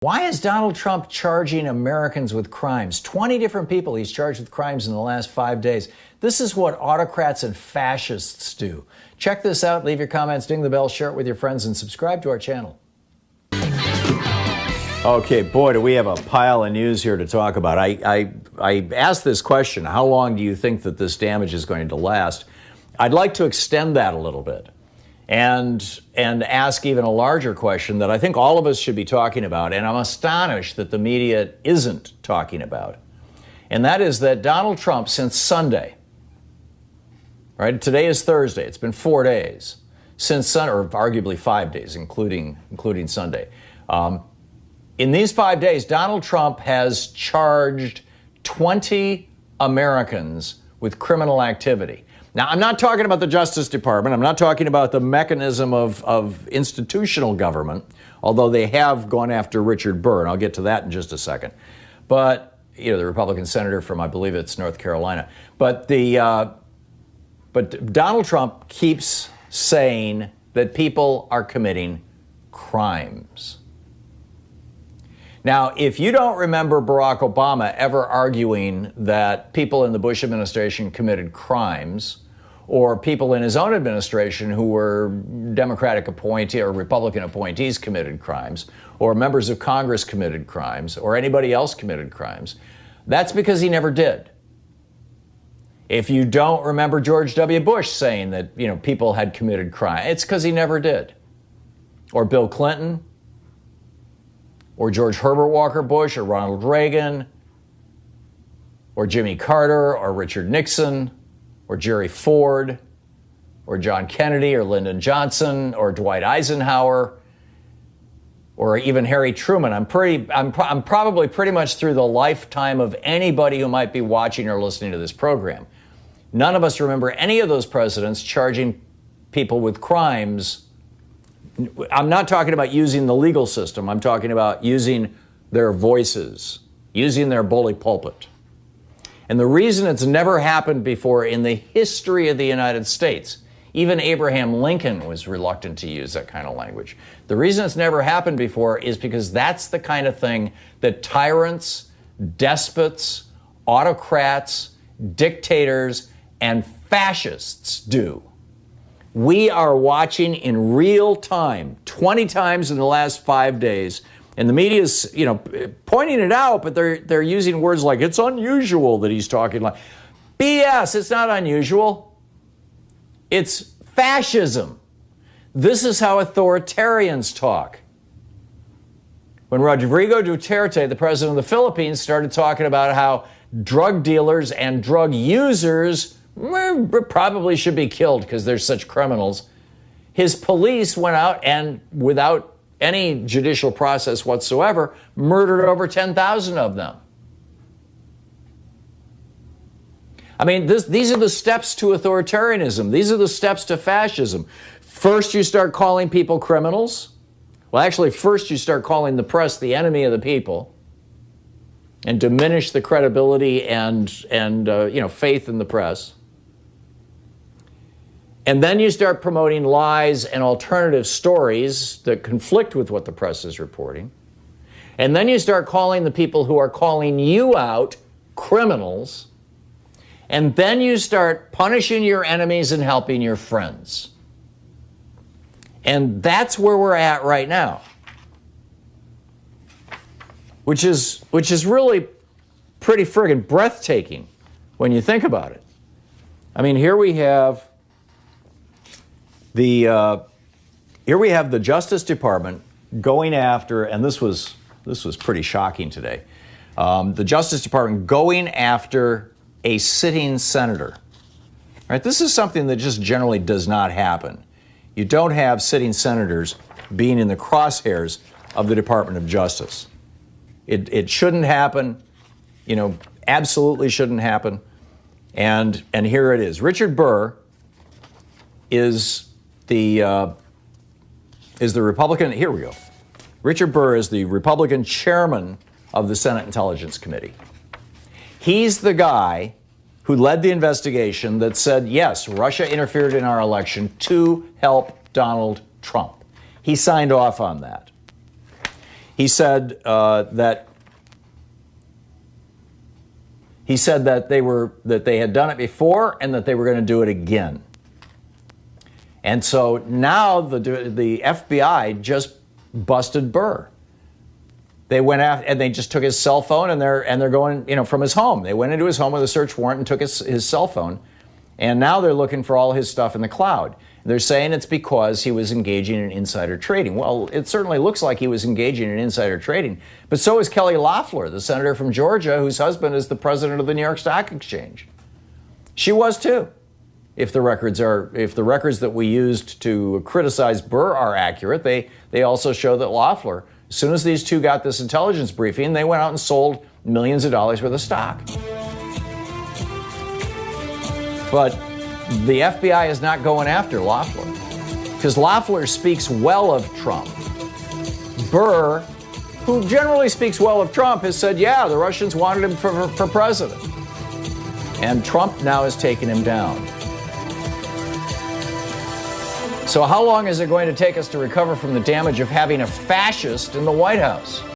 Why is Donald Trump charging Americans with crimes? 20 different people he's charged with crimes in the last 5 days. This is what autocrats and fascists do. Check this out. Leave your comments, ding the bell, share it with your friends, and subscribe to our channel. Okay, boy, do we have a pile of news here to talk about. I asked this question, how long do you think that this damage is going to last? I'd like to extend that a little bit and ask even a larger question that I think all of us should be talking about, and I'm astonished that the media isn't talking about. And that is that Donald Trump, since Sunday, right? Today is Thursday. It's been 4 days since Sunday, or arguably 5 days, including Sunday. In these 5 days, Donald Trump has charged 20 Americans with criminal activity. Now, I'm not talking about the Justice Department. I'm not talking about the mechanism of institutional government, although they have gone after Richard Burr, and I'll get to that in just a second. But, you know, the Republican senator from, I believe it's North Carolina. But Donald Trump keeps saying that people are committing crimes. Now, if you don't remember Barack Obama ever arguing that people in the Bush administration committed crimes, or people in his own administration who were Democratic appointee or Republican appointees committed crimes, or members of Congress committed crimes, or anybody else committed crimes, that's because he never did. If you don't remember George W. Bush saying that, you know, people had committed crime, it's because he never did. Or Bill Clinton, or George Herbert Walker Bush, or Ronald Reagan, or Jimmy Carter, or Richard Nixon, or Jerry Ford, or John Kennedy, or Lyndon Johnson, or Dwight Eisenhower, or even Harry Truman. I'm probably pretty much through the lifetime of anybody who might be watching or listening to this program. None of us remember any of those presidents charging people with crimes. I'm not talking about using the legal system. I'm talking about using their voices, using their bully pulpit. And the reason it's never happened before in the history of the United States, even Abraham Lincoln was reluctant to use that kind of language. The reason it's never happened before is because that's the kind of thing that tyrants, despots, autocrats, dictators, and fascists do. We are watching in real time, 20 times in the last 5 days, and the media's, you know, pointing it out, but they're using words like, it's unusual that he's talking like. BS, it's not unusual. It's fascism. This is how authoritarians talk. When Rodrigo Duterte, the president of the Philippines, started talking about how drug dealers and drug users probably should be killed because they're such criminals, his police went out and, without any judicial process whatsoever, murdered over 10,000 of them. I mean, these are the steps to authoritarianism. These are the steps to fascism. First, you start calling people criminals. Well, actually, first you start calling the press the enemy of the people and diminish the credibility and faith in the press. And then you start promoting lies and alternative stories that conflict with what the press is reporting. And then you start calling the people who are calling you out criminals. And then you start punishing your enemies and helping your friends. And that's where we're at right now. Which is really pretty friggin' breathtaking when you think about it. I mean, here we have the Justice Department going after, and this was pretty shocking today. The Justice Department going after a sitting senator. Right? This is something that just generally does not happen. You don't have sitting senators being in the crosshairs of the Department of Justice. It shouldn't happen, you know, absolutely shouldn't happen. And here it is. Richard Burr is the Republican, here we go. Richard Burr is the Republican chairman of the Senate Intelligence Committee. He's the guy who led the investigation that said, yes, Russia interfered in our election to help Donald Trump. He signed off on that. He said that they had done it before and that they were going to do it again. And so now the FBI just busted Burr. They went after, and they just took his cell phone, and they're going, from his home. They went into his home with a search warrant and took his cell phone, and now they're looking for all his stuff in the cloud. They're saying it's because he was engaging in insider trading. Well, it certainly looks like he was engaging in insider trading, but so is Kelly Loeffler, the senator from Georgia, whose husband is the president of the New York Stock Exchange. She was too. If the records that we used to criticize Burr are accurate, they also show that Loeffler, as soon as these two got this intelligence briefing, they went out and sold millions of dollars worth of stock. But the FBI is not going after Loeffler because Loeffler speaks well of Trump. Burr, who generally speaks well of Trump, has said, yeah, the Russians wanted him for president. And Trump now has taken him down. So how long is it going to take us to recover from the damage of having a fascist in the White House?